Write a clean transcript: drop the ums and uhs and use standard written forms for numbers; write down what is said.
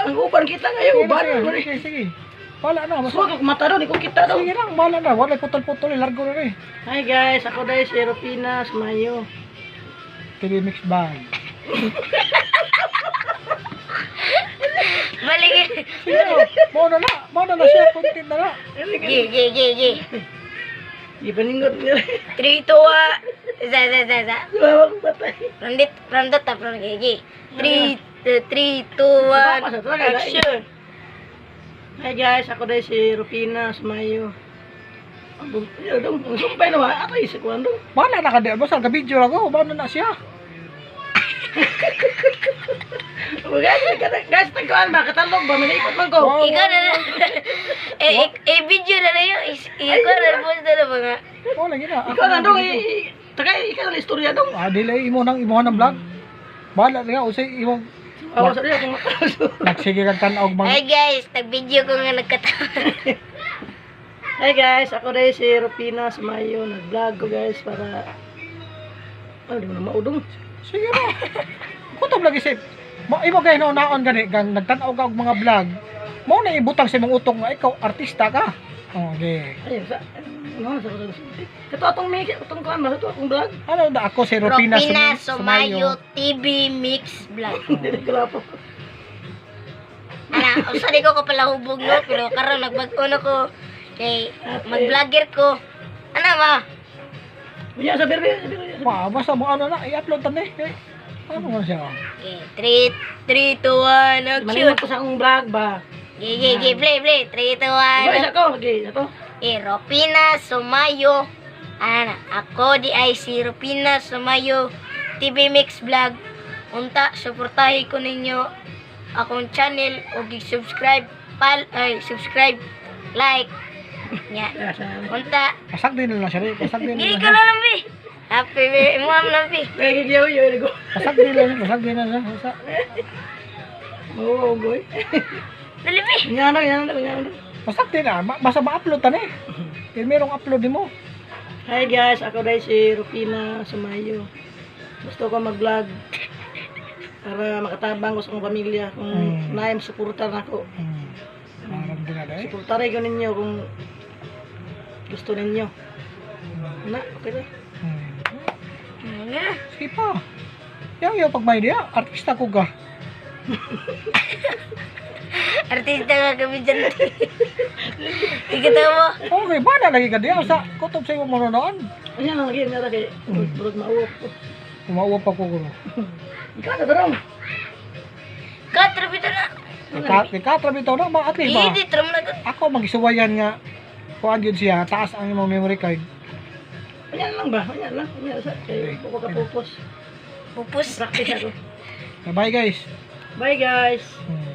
Ang uban kita ngayon, uban. Sige, sige. Wala na. Mas Huwag mata daw, ikaw kita daw. sige lang, wala na. Wala putol-putol. Largo na rin. Hi guys, ako dahil si Rupinas Mayo. TV mix bag. Balik. Sige na. Mauna na siya. Content na na. Gi. Di paningot nga. 3, 2, 1. Za. Lumawag patay. From the top, from Gi. 3, 2, 1. Action. Hi guys, ako dahil si Rupinas Mayo. Ang sumpay naman, atay sa kuwan daw. Wala na ka di. Basta ka-video ako. Mauna na siya. Guys, tagkuhan ba? Katalog ba? Manaikot man ko. Ikaw na na. Video na na yun. Ikaw na post na na mga. Wala gina. Ikaw na daw, ikaw na istorya daw. Dili imo ng vlog. Bahala nga usay imo. Awa sa riya kung makaso. Nagsige kag tan-og Hi guys, nag-video ko nga nagkatawa. Hi guys, ako dahil si Rupinas Mayo. Nag-vlog ko guys para... di mo na maudong. Sige na. Kutob lagi sip. Imo kay naon gani gang nagtan-og ka og mga vlog. Mo na ibutang sa imong utok nga ikaw artista ka. Okay. Ayun, ito atong make, atong kuhan ba? Ito atong vlog. Ano da ako si Rupina Sumayo TV Mix Vlog. Hindi ko lapo. Ana, usali ko pala hubog no, pero karon nagbago na ko kay mag-vlogger ko. Ana ma? Unya sa birbe. Pa, basta mo ano na i-upload tan eh. Ano man siya? Okay, 3, 2, 1, Malimot action. ko sa akong vlog ba? Play. 3, 2, 1. Guys, ako. Okay, ito. Rupina Sumayo. Ana, ako di ay si Rupina Sumayo TV Mix Vlog. Unta, suportahin ko ninyo akong channel o subscribe, subscribe, like. Nya. Unta, Pasag din na lang siya. Pasag din gili na ka lang. lang bi. Happy mom lambi. Kaya kikyaw yun. Pasag din na lang. Basta. Oo, boy. Dali bi. Kunyano. Pasag din na. Basta ma-upload tan eh. Kaya merong upload mo. Hi guys, ako dahil si Rupina Sumayo. Gusto ko mag-vlog para makatabang ko sa akong pamilya kung naayam suportar na ako. Maram din na dahil. Suportaray ko ninyo kung gusto ninyo. Na, okay na. Nga. Sige pa. Yung pag may diya, artista ko ka. Artista nga kami dyan. Ikaw mo. Okay, ba na lagi ka diya sa kutob sa imong manonood. Kanya lang lagi, nara kay burog mauwap ko. Umauwa pa ko ko. Ikaw na darong. Katrabito na. Ikatrabi to na ba at least ba? Hindi, tram na. Ako magisuwayan nga kuan yun siya, taas ang imong memory card. Kanya lang ba? Kanya lang. Kanya sa kay buko ka pupos. Pupus. Practice ako. Bye guys. Bye guys.